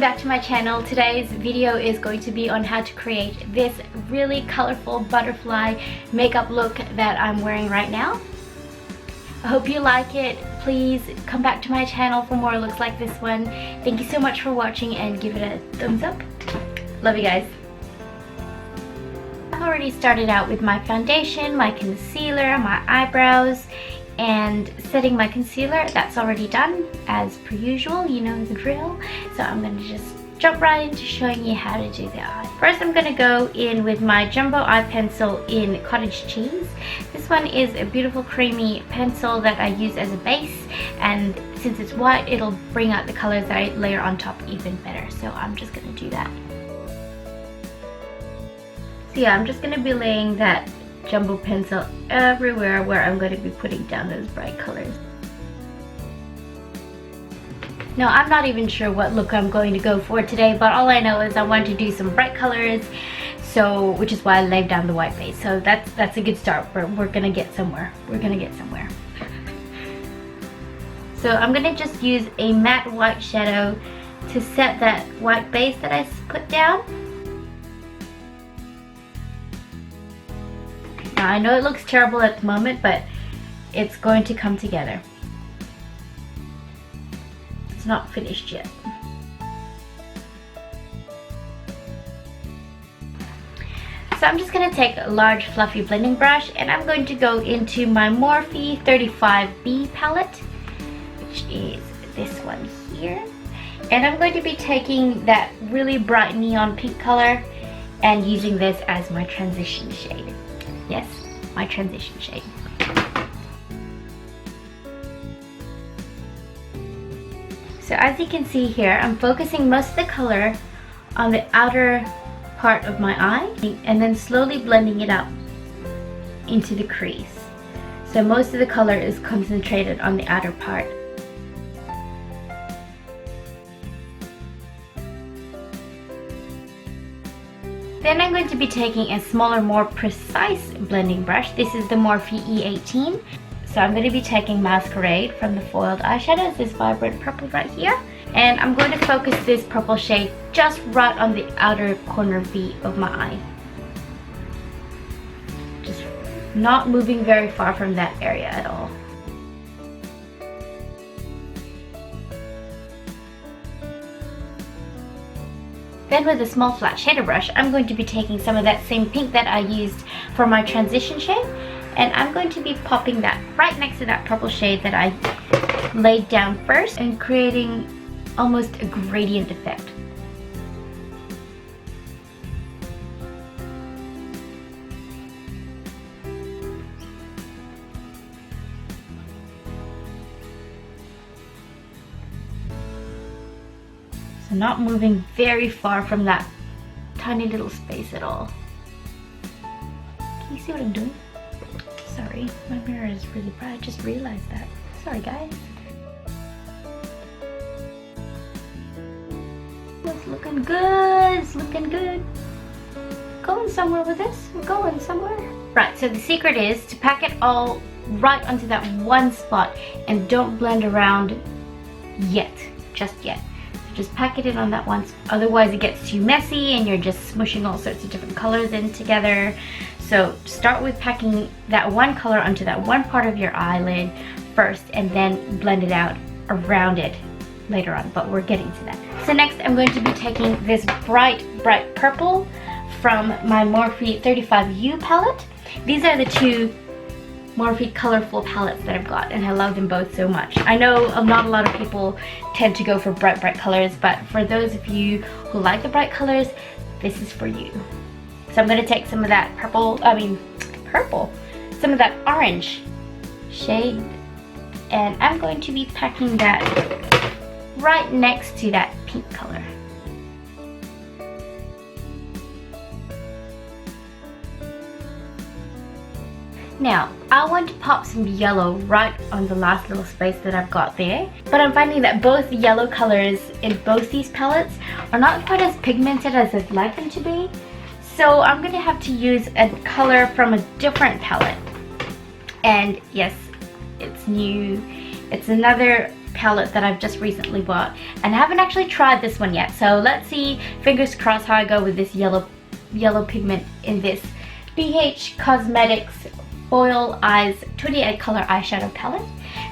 back to my channel. Today's video is going to be on how to create this really colorful butterfly makeup look that I'm wearing right now. I hope you like it. Please come back to my channel for more looks like this one. Thank you so much for watching and give it a thumbs up. Love you guys. I've already started out with my foundation, my concealer, my eyebrows, and setting my concealer. That's already done as per usual, you know the drill. So I'm going to just jump right into showing you how to do the eye. First I'm going to go in with my jumbo eye pencil in Cottage Cheese. This one is a beautiful creamy pencil that I use as a base, and since it's white it'll bring out the colors that I layer on top even better. So I'm just going to do that. So yeah, I'm just going to be laying that jumbo pencil everywhere where I'm going to be putting down those bright colors. Now I'm not even sure what look I'm going to go for today, but all I know is I want to do some bright colors, so which is why I laid down the white base. So that's a good start. We're gonna get somewhere. We're gonna get somewhere. So I'm gonna just use a matte white shadow to set that white base that I put down. Now I know it looks terrible at the moment, but it's going to come together. It's not finished yet. So I'm just going to take a large fluffy blending brush and I'm going to go into my Morphe 35B palette, which is this one here. And I'm going to be taking that really bright neon pink color and using this as my transition shade. Yes, my transition shade. So as you can see here, I'm focusing most of the color on the outer part of my eye and then slowly blending it up into the crease. So most of the color is concentrated on the outer part. Then I'm going to be taking a smaller, more precise blending brush. This is the Morphe E18. So I'm going to be taking Masquerade from the Foil Eyeshadows, this vibrant purple right here. And I'm going to focus this purple shade just right on the outer corner V of my eye. Just not moving very far from that area at all. Then with a small flat shader brush, I'm going to be taking some of that same pink that I used for my transition shade, and I'm going to be popping that right next to that purple shade that I laid down first and creating almost a gradient effect. So not moving very far from that tiny little space at all. Can you see what I'm doing? Sorry, my mirror is really bright. I just realized that. Sorry guys. It's looking good. It's looking good. Going somewhere with this. We're going somewhere. Right, so the secret is to pack it all right onto that one spot and don't blend around yet. Just yet. So just pack it in on that one spot. Otherwise it gets too messy and you're just smushing all sorts of different colors in together. So start with packing that one color onto that one part of your eyelid first and then blend it out around it later on, but we're getting to that. So next I'm going to be taking this bright purple from my Morphe 35U palette. These are the two Morphe colorful palettes that I've got, and I love them both so much. I know not a lot of people tend to go for bright colors, but for those of you who like the bright colors, this is for you. So I'm going to take some of that some of that orange shade, and I'm going to be packing that right next to that pink color. Now, I want to pop some yellow right on the last little space that I've got there, but I'm finding that both the yellow colors in both these palettes are not quite as pigmented as I'd like them to be. So I'm going to have to use a color from a different palette. And yes, it's new. It's another palette that I've just recently bought, and I haven't actually tried this one yet, so let's see, fingers crossed, how I go with this yellow pigment in this NYX Cosmetics Foil Eyes 28 color eyeshadow palette.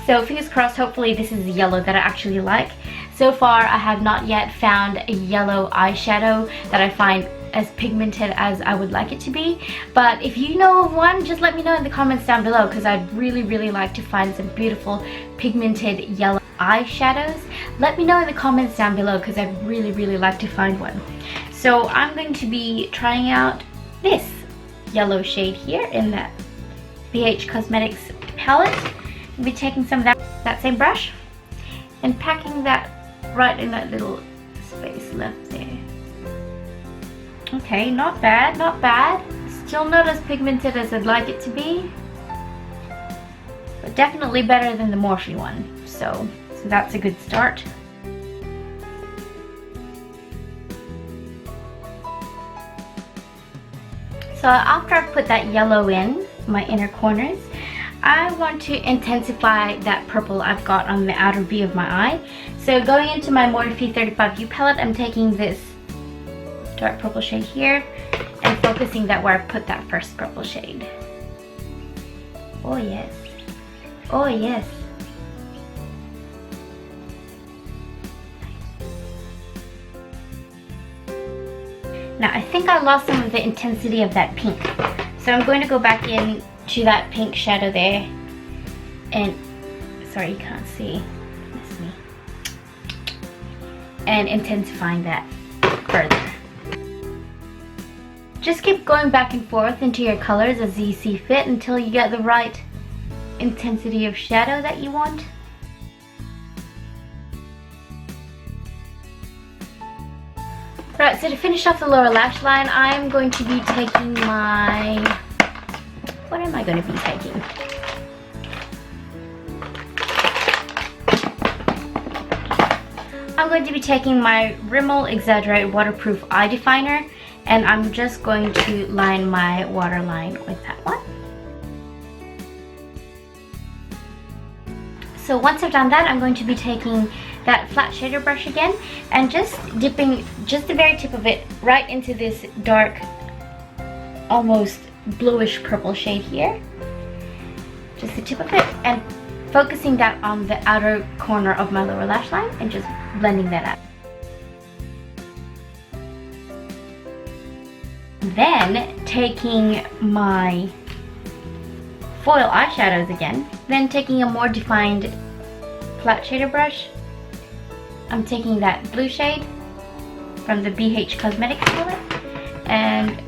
So fingers crossed, hopefully this is the yellow that I actually like. So far I have not yet found a yellow eyeshadow that I find as pigmented as I would like it to be, but if you know of one, just let me know in the comments down below, because I'd really like to find some beautiful pigmented yellow eyeshadows. Let me know in the comments down below, because I'd really like to find one. So I'm going to be trying out this yellow shade here in that NYX Cosmetics palette. I'll be taking some of that same brush and packing that right in that little space left there. Okay, not bad, not bad. Still not as pigmented as I'd like it to be, but definitely better than the Morphe one. So that's a good start. So after I've put that yellow in my inner corners, I want to intensify that purple I've got on the outer V of my eye. So going into my Morphe 35U palette, I'm taking this dark purple shade here and focusing that where I put that first purple shade. Oh yes, oh yes. Now I think I lost some of the intensity of that pink, so I'm going to go back in to that pink shadow there, and sorry you can't see, it's me, and intensifying that further. Just keep going back and forth into your colors as you see fit until you get the right intensity of shadow that you want. Right, so to finish off the lower lash line, I'm going to be taking my... what am I going to be taking? I'm going to be taking my Rimmel Exaggerate Waterproof Eye Definer, and I'm just going to line my waterline with that one. So once I've done that, I'm going to be taking that flat shader brush again and just dipping just the very tip of it right into this dark, almost bluish purple shade here. Just the tip of it, and focusing that on the outer corner of my lower lash line and just blending that out. Then taking my foil eyeshadows again, then taking a more defined flat shader brush, I'm taking that blue shade from the NYX Cosmetics palette and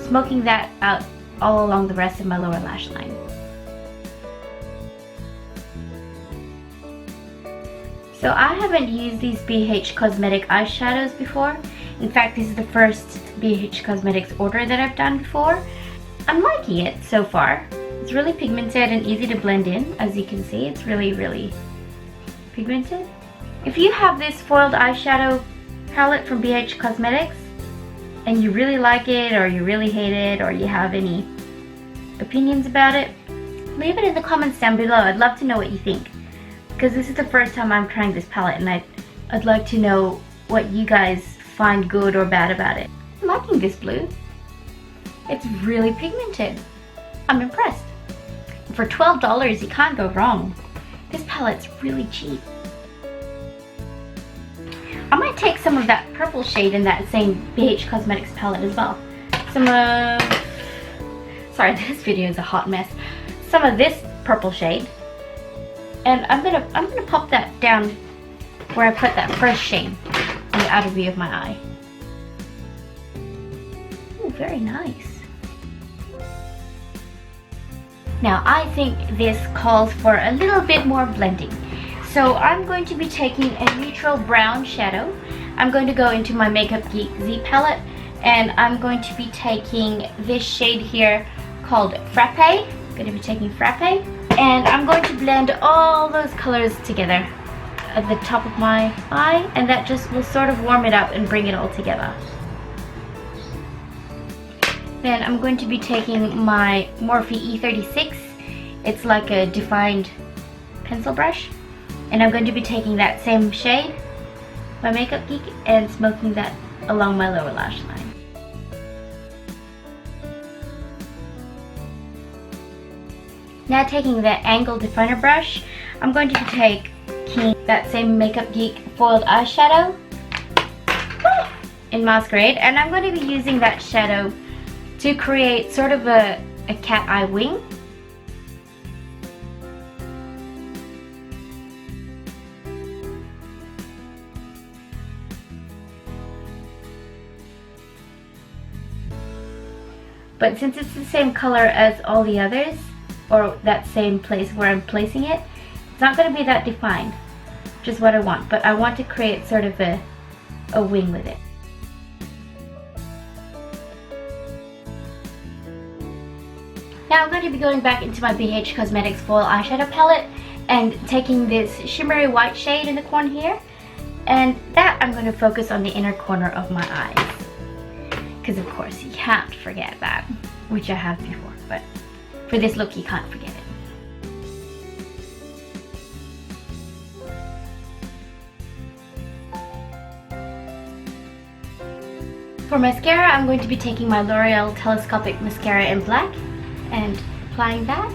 smoking that out all along the rest of my lower lash line. So I haven't used these NYX Cosmetic eyeshadows before. In fact, this is the first NYX Cosmetics order that I've done before. I'm liking it so far. It's really pigmented and easy to blend in. As you can see, it's really pigmented. If you have this foiled eyeshadow palette from NYX Cosmetics and you really like it, or you really hate it, or you have any opinions about it, leave it in the comments down below. I'd love to know what you think, because this is the first time I'm trying this palette, and I'd like to know what you guys find good or bad about it. I'm liking this blue. It's really pigmented. I'm impressed. For $12, you can't go wrong. This palette's really cheap. I might take some of that purple shade in that same NYX Cosmetics palette as well. Some of... sorry, this video is a hot mess. Some of this purple shade. And I'm gonna pop that down where I put that first shade on the outer V of my eye. Ooh, very nice. Now I think this calls for a little bit more blending. So I'm going to be taking a neutral brown shadow. I'm going to go into my Makeupgeek Z palette, and I'm going to be taking this shade here called Frappe. I'm going to be taking Frappe, and I'm going to blend all those colors together at the top of my eye, and that just will sort of warm it up and bring it all together. Then I'm going to be taking my Morphe E36. It's like a defined pencil brush, And I'm going to be taking that same shade by Makeupgeek and smoking that along my lower lash line. Now taking the angled definer brush, I'm going to take that same Makeupgeek Foil Eyeshadow in Masquerade, and I'm going to be using that shadow to create sort of a cat eye wing. But since it's the same color as all the others, or that same place where I'm placing it, it's not going to be that defined, which is what I want. But I want to create sort of a wing with it. Now I'm going to be going back into my NYX Cosmetics Foil Eyeshadow palette and taking this shimmery white shade in the corner here, and that I'm going to focus on the inner corner of my eyes. Because of course you can't forget that, which I have before, but for this look you can't forget it. For mascara, I'm going to be taking my L'Oreal Telescopic Mascara in black and applying that.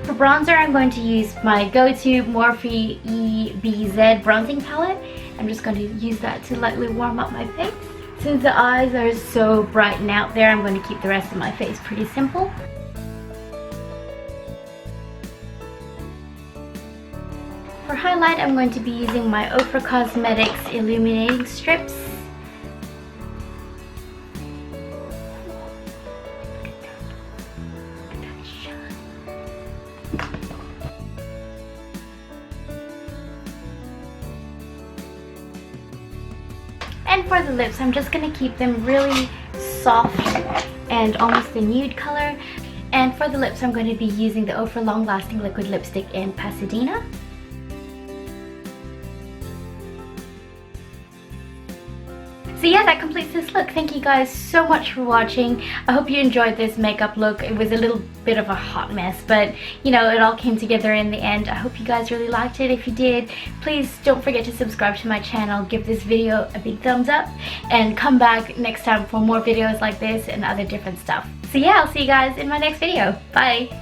For bronzer, I'm going to use my go-to Morphe EBZ bronzing palette. I'm just going to use that to lightly warm up my face. Since the eyes are so bright and out there, I'm going to keep the rest of my face pretty simple. For highlight, I'm going to be using my Ofra Cosmetics Illuminating strips. And for the lips, I'm just going to keep them really soft and almost a nude color. And for the lips, I'm going to be using the Ofra Long Lasting Liquid Lipstick in Pasedena. So yeah, that completes this look. Thank you guys so much for watching. I hope you enjoyed this makeup look. It was a little bit of a hot mess, but you know, it all came together in the end. I hope you guys really liked it. If you did, please don't forget to subscribe to my channel, give this video a big thumbs up, and come back next time for more videos like this and other different stuff. So yeah, I'll see you guys in my next video. Bye!